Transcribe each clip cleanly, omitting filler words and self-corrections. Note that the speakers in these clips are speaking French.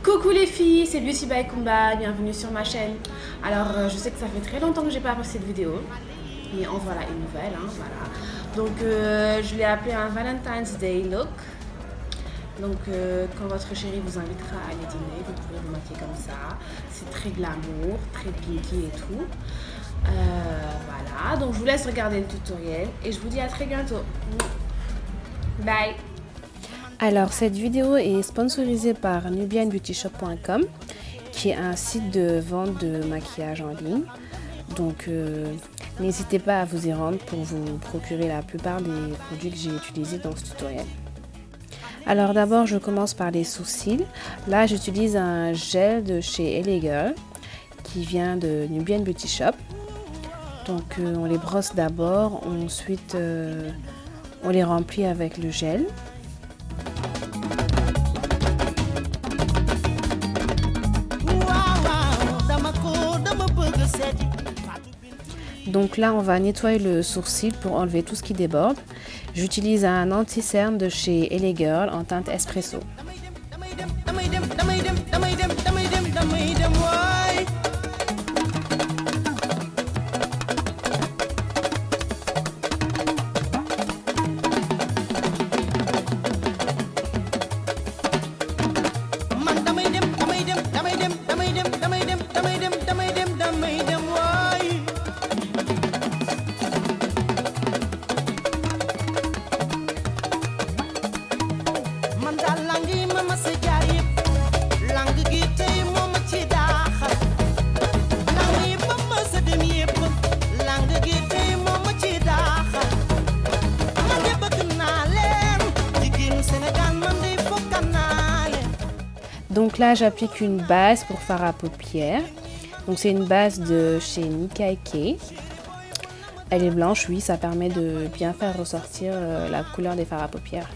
Coucou les filles, c'est Beauty by Kumba, bienvenue sur ma chaîne. Alors je sais que ça fait très longtemps que j'ai pas posté de vidéo, mais en voilà une nouvelle, hein, voilà. Donc je l'ai appelé un Valentine's Day look. Donc quand votre chéri vous invitera à aller dîner, vous pouvez vous maquiller comme ça. C'est très glamour, très pinky et tout. Voilà, donc je vous laisse regarder le tutoriel et je vous dis à très bientôt. Bye. Alors cette vidéo est sponsorisée par nubianbeautyshop.com qui est un site de vente de maquillage en ligne. Donc n'hésitez pas à vous y rendre pour vous procurer la plupart des produits que j'ai utilisés dans ce tutoriel. Alors d'abord je commence par les sourcils. Là j'utilise un gel de chez LA Girl qui vient de Nubian Beauty Shop. Donc on les brosse d'abord, ensuite on les remplit avec le gel. Donc là on va nettoyer le sourcil pour enlever tout ce qui déborde. J'utilise un anti-cerne de chez LA Girl en teinte espresso. Donc là j'applique une base pour fard à paupières. Donc c'est une base de chez Nikkei K. Elle est blanche, oui, ça permet de bien faire ressortir la couleur des fards à paupières.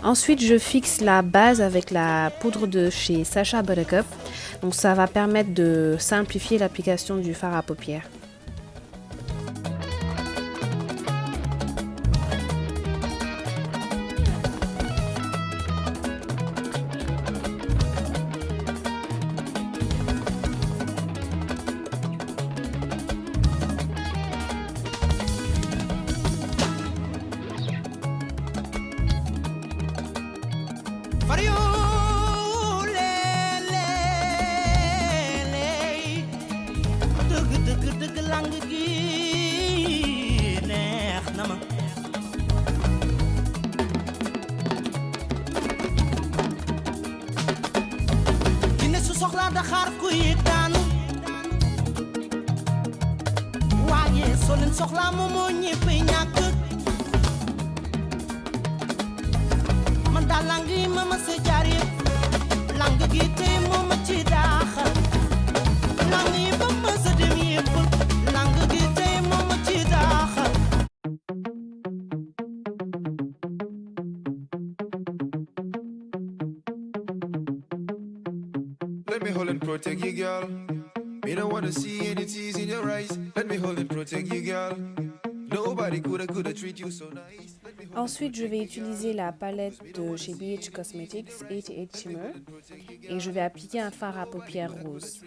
Ensuite, je fixe la base avec la poudre de chez Sacha Buttercup. Donc ça va permettre de simplifier l'application du fard à paupières. Let me hold and protect you, girl. Me don't wanna see any tears in your eyes. Let me hold and protect you, girl. Nobody coulda treat you so nice. Ensuite, je vais utiliser la palette de chez BH Cosmetics 88 Shimmer et je vais appliquer un fard à paupières rose.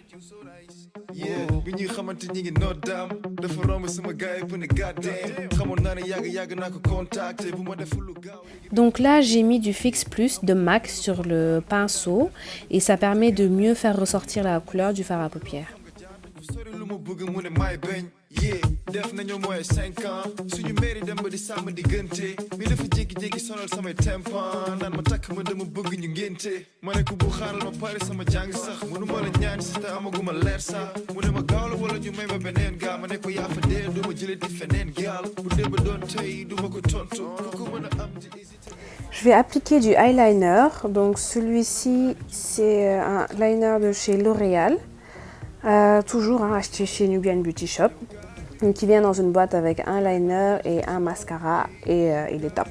Donc là, j'ai mis du Fix Plus de MAC sur le pinceau et ça permet de mieux faire ressortir la couleur du fard à paupières. Def nañu mooy 5 ans suñu mairie dem ba di sàmm diggante mi dafa jékki-jékki sonal samay tempan naan ma takk ma dama bëgg ñu ngénte ma ne ko bu xaaral ma pare sama jàng sax mënu ma la ñaan si te amaguma leer sax mu ne ma gaaw la wala ñu may ma beneen gaa ma ne ko yaa fa dee du ma jëlee di feneen gaal bu démb doon tey du ma ko tontu ku mën a am di hésité. Je vais appliquer du eyeliner, donc celui-ci c'est un liner de chez L'Oréal, toujours acheté chez Nubian Beauty Shop. Donc il vient dans une boîte avec un liner et un mascara et il est top.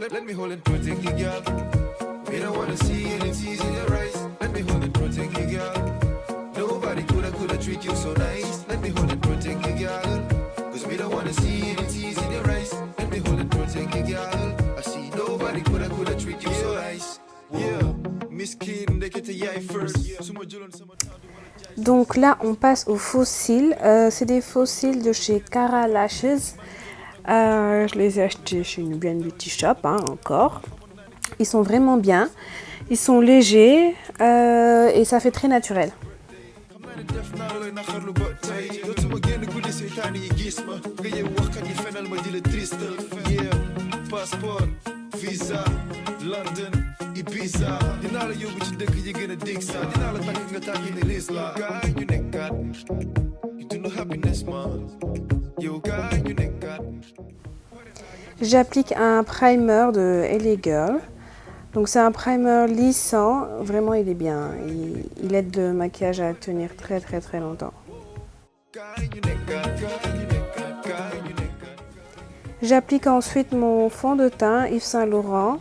Let me hold and protect you, girl. We don't wanna see any tears in your eyes. Let me hold and protect you, girl. Nobody coulda treat you so nice. Let me hold and protect you, girl. Cause we don't wanna see any tears in your eyes. Let me hold and protect you, girl. I see nobody coulda treat you so nice. Yeah, Miss Kid, they get the eye first. Donc là, on passe aux faux cils. C'est des faux cils de chez Cara Lashes. Je les ai achetés chez Nubian Beauty Shop, encore. Ils sont vraiment bien. Ils sont légers et ça fait très naturel. J'applique un primer de LA Girl. Donc c'est un primer lissant, vraiment il est bien. Il aide le maquillage à tenir très longtemps. J'applique ensuite mon fond de teint Yves Saint Laurent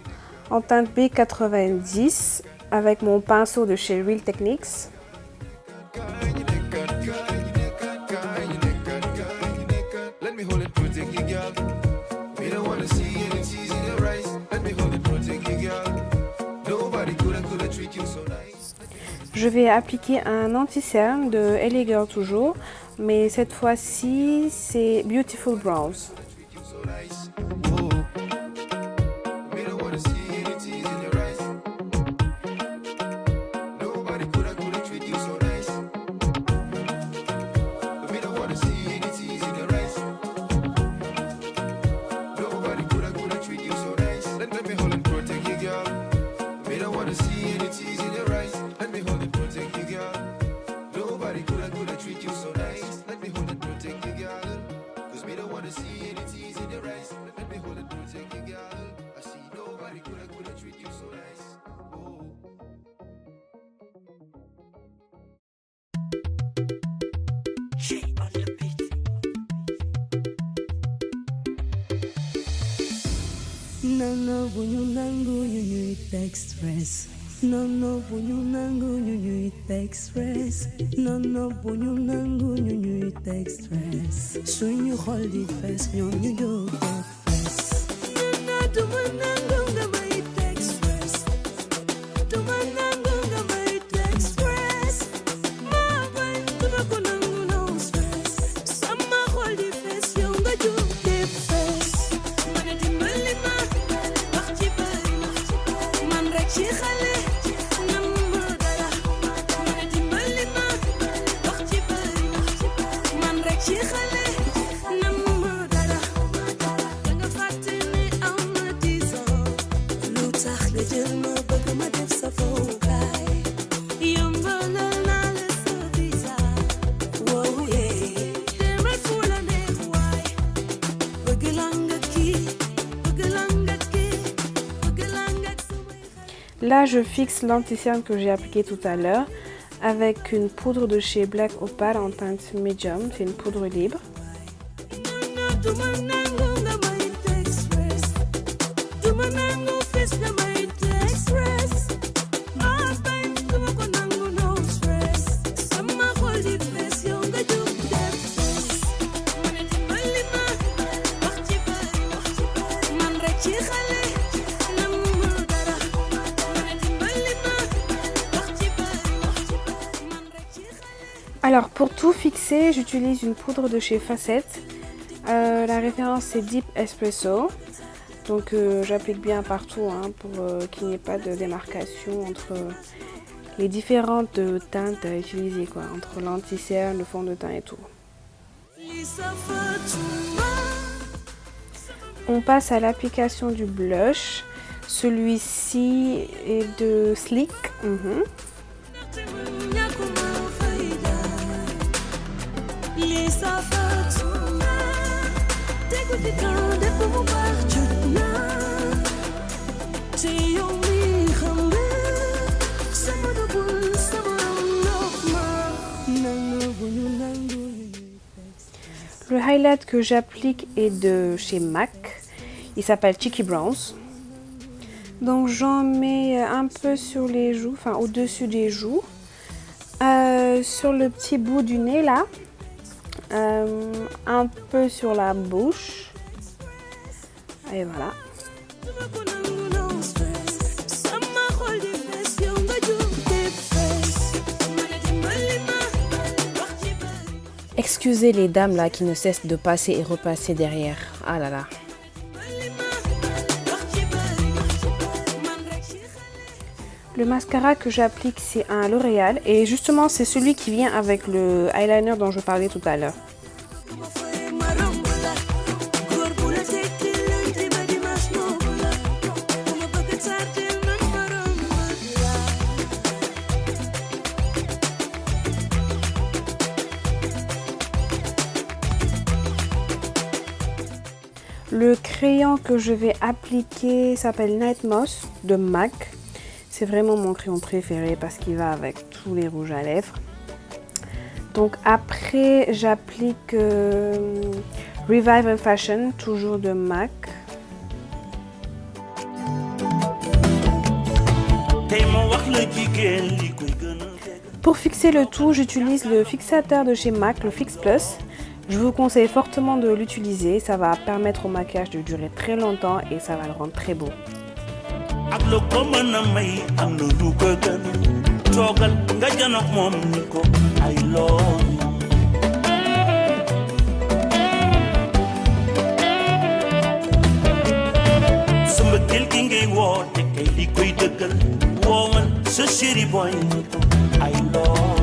en teinte B90 avec mon pinceau de chez Real Techniques. Je vais appliquer un anti-cerne de LA Girl toujours, mais cette fois-ci c'est Beautiful Brows. Nana bunyunangu nyunyuit express. Nana bunyunangu nyunyuit express. Nana bunyunangu nyunyuit express. Suñu xol di fess ñoo ñu jóg fess. Nana dumanangu nga may express. Dumanangu nga may express. Ma bay duma ko nangu no stress. Sama xol di fess yow nga jóg di fess. Mana dimbali ma ci xale nam ma dara mana dimbali ma wax ci bari man rek ci xale nam ma dara danga fàtte ne am na 10 ans lu tax nga jël ma bëgg ma def sa fowukaay yombalal naa la sa visa wow yeah demal fu la neex waay bëgg la nga kii bëgg la nga kii bëgg la nga. Là, je fixe l'anti-cerne que j'ai appliqué tout à l'heure avec une poudre de chez Black Opal en teinte médium. C'est une poudre libre. Alors pour tout fixer, j'utilise une poudre de chez Facette. La référence c'est Deep Espresso. Donc j'applique bien partout pour qu'il n'y ait pas de démarcation entre les différentes teintes à utiliser, quoi, entre l'anti-cerne, le fond de teint et tout. On passe à l'application du blush. Celui-ci est de Sleek. ñàkkuma fayda lii safatuma tegu ci temps def mu baax jot na te yow mi xam nga sama dugul sama ndox ma nangu bu ñu nangu. Le highlight que j'applique est de chez MAC. Il s'appelle Cheeky Bronze. Donc j'en mets un peu sur les joues, enfin au-dessus des joues. Sur le petit bout du nez là. Un peu sur la bouche. Et voilà. Excusez les dames là qui ne cessent de passer et repasser derrière. Ah là là. Le mascara que j'applique, c'est un L'Oréal. Et justement, c'est celui qui vient avec le eyeliner dont je parlais tout à l'heure. Le crayon que je vais appliquer s'appelle Night Moss de MAC. C'est vraiment mon crayon préféré parce qu'il va avec tous les rouges à lèvres. Donc après, j'applique Revive Fashion, toujours de MAC. Pour fixer le tout, j'utilise le fixateur de chez MAC, le Fix Plus. Je vous conseille fortement de l'utiliser, ça va permettre au maquillage de durer très longtemps et ça va le rendre très beau. I love